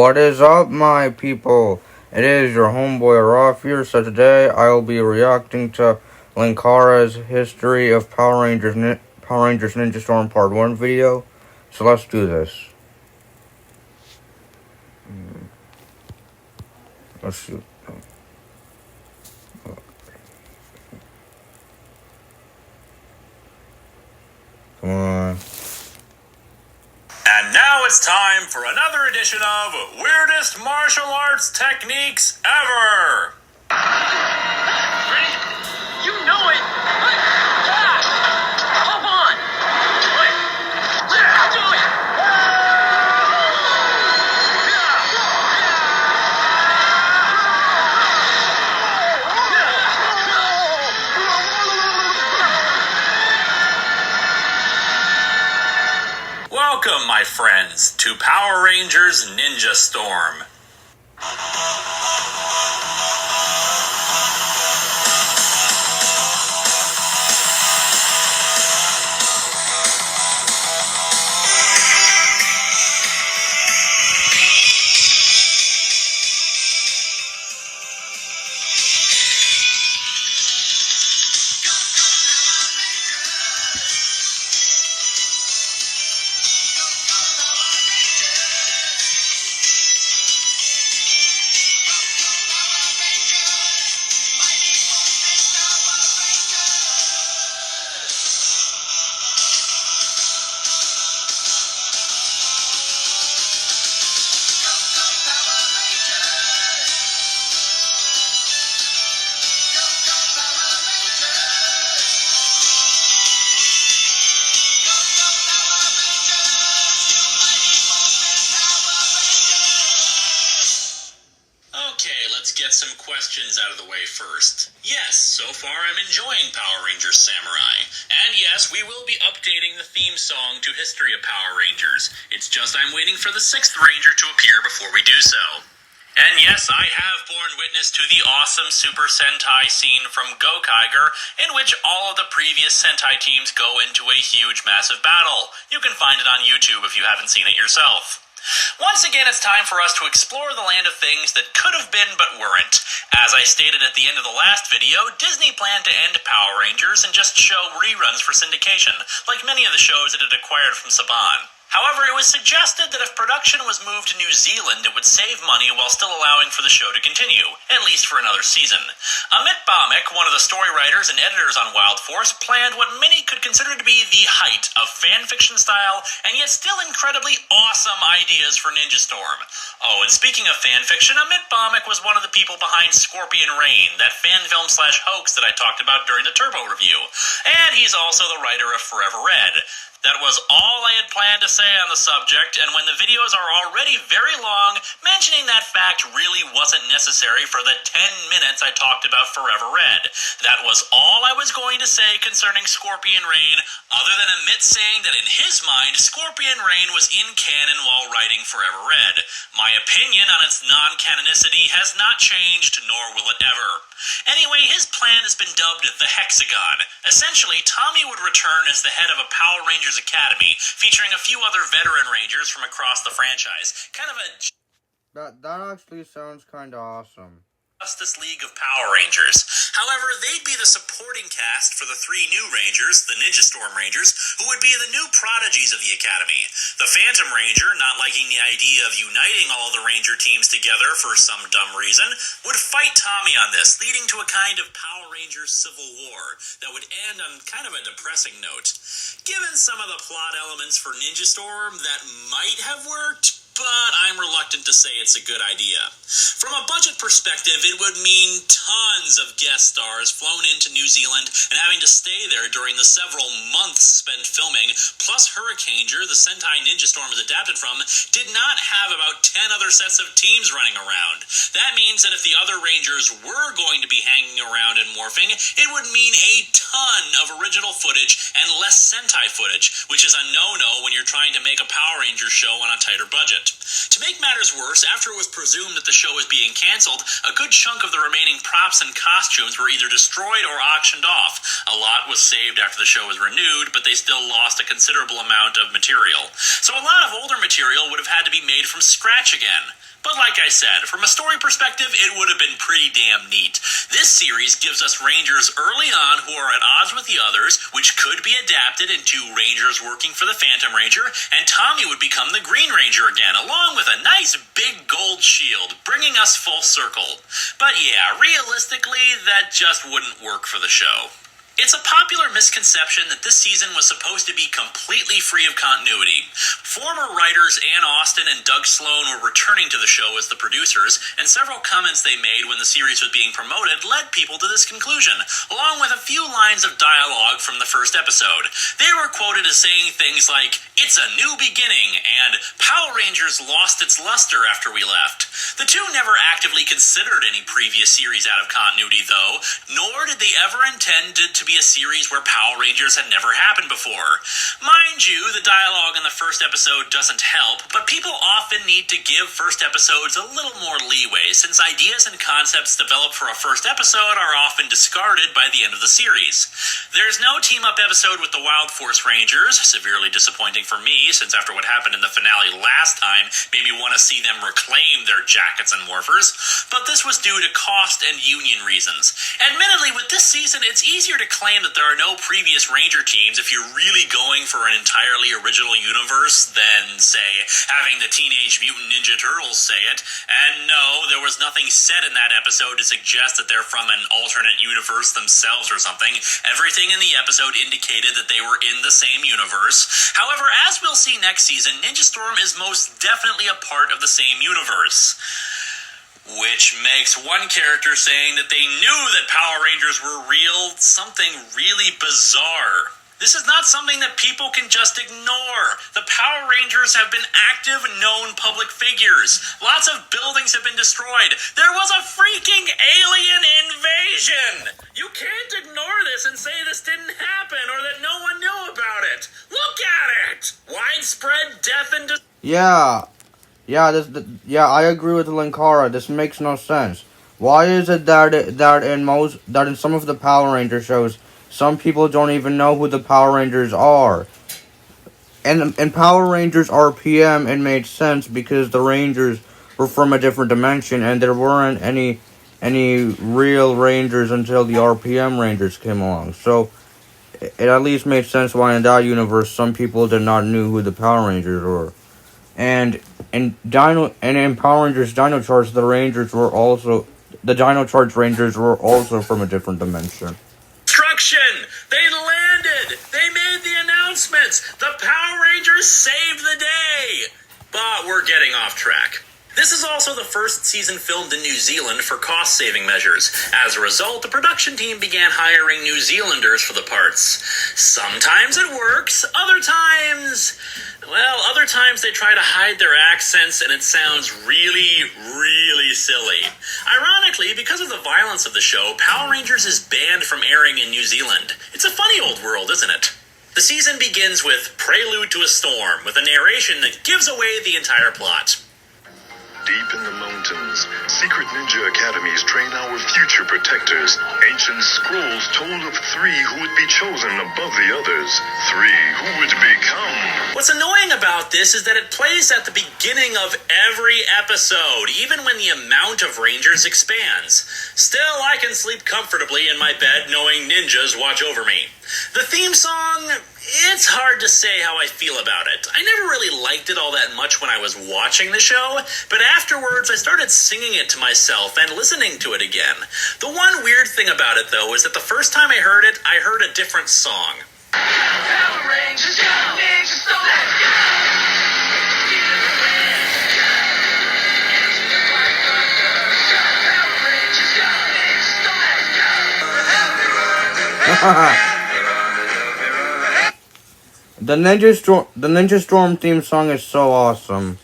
What is up, my people? It is your homeboy Roth here. So today I will be reacting to Linkaras' History of Power Rangers Ninja Storm Part 1 video. So let's do this. Let's shoot. Come on. And now it's time for another edition of Weirdest Martial Arts Techniques Ever! Ready? You know it! Come on! Let's do it! Welcome, my friends, to Power Rangers Ninja Storm. Let's get some questions out of the way first. Yes, so far I'm enjoying Power Rangers Samurai. And yes, we will be updating the theme song to History of Power Rangers. It's just I'm waiting for the 6th Ranger to appear before we do so. And yes, I have borne witness to the awesome Super Sentai scene from Gokaiger, in which all of the previous Sentai teams go into a huge, massive battle. You can find it on YouTube if you haven't seen it yourself. Once again, it's time for us to explore the land of things that could have been but weren't. As I stated at the end of the last video, Disney planned to end Power Rangers and just show reruns for syndication, like many of the shows it had acquired from Saban. However, it was suggested that if production was moved to New Zealand, it would save money while still allowing for the show to continue, at least for another season. Amit Bhawmik, one of the story writers and editors on Wild Force, planned what many could consider to be the height of fanfiction style, and yet still incredibly awesome ideas for Ninja Storm. Oh, and speaking of fanfiction, Amit Bhawmik was one of the people behind Scorpion Rain, that fan film / hoax that I talked about during the Turbo review. And he's also the writer of Forever Red. That was all I had planned to say on the subject, and when the videos are already very long, mentioning that fact really wasn't necessary for the 10 minutes I talked about Forever Red. That was all I was going to say concerning Scorpion Rain, other than Amit saying that in his mind, Scorpion Rain was in canon while writing Forever Red. My opinion on its non-canonicity has not changed, nor will it ever. Anyway, his plan has been dubbed the Hexagon. Essentially, Tommy would return as the head of a Power Rangers Academy, featuring a few other veteran Rangers from across the franchise. Kind of a That actually sounds kind of awesome. Justice League of Power Rangers. However, they'd be the supporting cast for the 3 new Rangers, the Ninja Storm Rangers, who would be the new prodigies of the Academy. The Phantom Ranger, not liking the idea of uniting all the Ranger teams together for some dumb reason, would fight Tommy on this, leading to a kind of Power Rangers civil war that would end on kind of a depressing note. Given some of the plot elements for Ninja Storm, that might have worked, but I'm reluctant to say it's a good idea. From a budget perspective, it would mean tons of guest stars flown into New Zealand and having to stay there during the several months spent filming, plus Hurricaneger, the Sentai Ninja Storm is adapted from, did not have about 10 other sets of teams running around. That means that if the other Rangers were going to be hanging around in and morphing, it would mean a ton of original footage and less Sentai footage, which is a no-no when you're trying to make a Power Rangers show on a tighter budget. To make matters worse, after it was presumed that the show was being canceled, a good chunk of the remaining props and costumes were either destroyed or auctioned off. A lot was saved after the show was renewed, but they still lost a considerable amount of material. So a lot of older material would have had to be made from scratch again. But like I said, from a story perspective, it would have been pretty damn neat. This series gives us Rangers early on who are at odds with the others, which could be adapted into Rangers working for the Phantom Ranger, and Tommy would become the Green Ranger again, along with a nice big gold shield, bringing us full circle. But yeah, realistically, that just wouldn't work for the show. It's a popular misconception that this season was supposed to be completely free of continuity. Former writers Ann Austin and Doug Sloan were returning to the show as the producers, and several comments they made when the series was being promoted led people to this conclusion, along with a few lines of dialogue from the first episode. They were quoted as saying things like, "It's a new beginning," and "Power Rangers lost its luster after we left." The two never actively considered any previous series out of continuity, though, nor did they ever intend it to be a series where Power Rangers had never happened before. Mind you, the dialogue in the first episode doesn't help, but people often need to give first episodes a little more leeway, since ideas and concepts developed for a first episode are often discarded by the end of the series. There's no team-up episode with the Wild Force Rangers, severely disappointing for me, since after what happened in the finale last time made me want to see them reclaim their jackets and morphers, but this was due to cost and union reasons. Admittedly, with this season, it's easier to claim that there are no previous Ranger teams if you're really going for an entirely original universe than, say, having the Teenage Mutant Ninja Turtles say it. And no, there was nothing said in that episode to suggest that they're from an alternate universe themselves or something. Everything in the episode indicated that they were in the same universe. However, as we'll see next season, Ninja Storm is most definitely a part of the same universe. Which makes one character saying that they knew that Power Rangers were real something really bizarre. This is not something that people can just ignore. The Power Rangers have been active, known public figures. Lots of buildings have been destroyed. There was a freaking alien invasion! You can't ignore this and say this didn't happen or that no one knew about it. Look at it! Widespread death and destruction. Yeah, I agree with Linkara. This makes no sense. Why is it that in some of the Power Ranger shows, some people don't even know who the Power Rangers are? And in Power Rangers RPM, it made sense because the Rangers were from a different dimension, and there weren't any real Rangers until the RPM Rangers came along. So it at least made sense why in that universe some people did not know who the Power Rangers were. And in Power Rangers Dino Charge, the Dino Charge Rangers were also from a different dimension. They landed! They made the announcements! The Power Rangers saved the day! But we're getting off track. This is also the first season filmed in New Zealand for cost-saving measures. As a result, the production team began hiring New Zealanders for the parts. Sometimes it works, other times they try to hide their accents and it sounds really, really silly. Ironically, because of the violence of the show, Power Rangers is banned from airing in New Zealand. It's a funny old world, isn't it? The season begins with Prelude to a Storm, with a narration that gives away the entire plot. Deep in the mountains, secret ninja academies train our future protectors. Ancient scrolls told of 3 who would be chosen above the others. 3 who would become. What's annoying about this is that it plays at the beginning of every episode, even when the amount of Rangers expands. Still, I can sleep comfortably in my bed knowing ninjas watch over me. The theme song, it's hard to say how I feel about it. I never really liked it all that much when I was watching the show, but afterwards I started singing it to myself and listening to it again. The one weird thing about it, though, is that the first time I heard it, I heard a different song. Power Rangers, young ninjas, so let's go! Power Rangers, young ninjas, so let's go! The Ninja Storm theme song is so awesome.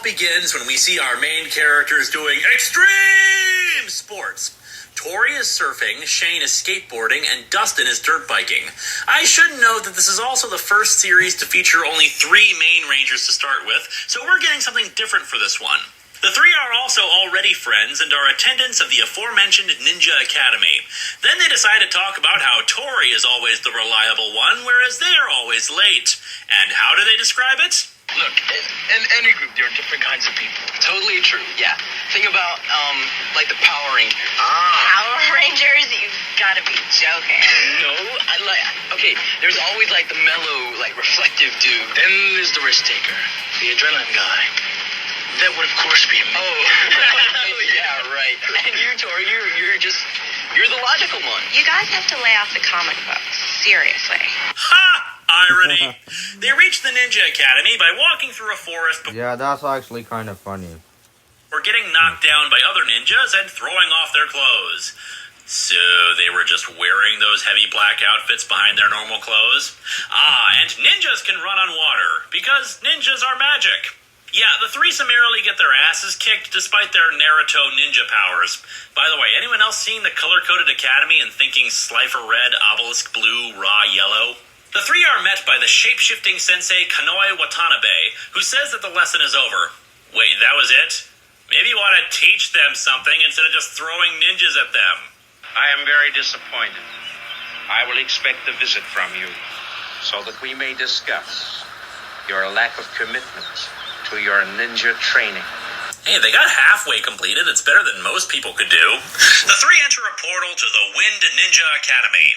begins when we see our main characters doing extreme sports. Tori is surfing, Shane is skateboarding, and Dustin is dirt biking. I should note that this is also the first series to feature only 3 main rangers to start with, so we're getting something different for this one. The 3 are also already friends and are attendants of the aforementioned Ninja Academy. Then they decide to talk about how Tori is always the reliable one, whereas they are always late. And how do they describe it? Look, in any group, there are different kinds of people. Totally true, yeah. Think about, like the Power Rangers. Power Rangers? You've got to be joking. No, okay, there's always like the mellow, like reflective dude. Then there's the risk taker, the adrenaline guy. That would, of course, be me. Oh, yeah, right. And you, Tori, you're the logical one. You guys have to lay off the comic books. Seriously. Ha! Irony. They reach the Ninja Academy by walking through a forest Yeah, that's actually kind of funny. before getting knocked down by other ninjas and throwing off their clothes. So they were just wearing those heavy black outfits behind their normal clothes? And ninjas can run on water, because ninjas are magic. Yeah, the 3 summarily get their asses kicked despite their Naruto ninja powers. By the way, anyone else seeing the color-coded academy and thinking Slifer red, Obelisk blue, Ra yellow? The 3 are met by the shape-shifting sensei Kanoi Watanabe, who says that the lesson is over. Wait, that was it? Maybe you want to teach them something instead of just throwing ninjas at them. I am very disappointed. I will expect a visit from you, so that we may discuss your lack of commitment to your ninja training. Hey, they got halfway completed. It's better than most people could do. The 3 enter a portal to the Wind Ninja Academy.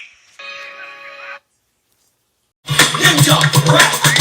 Ninja rap.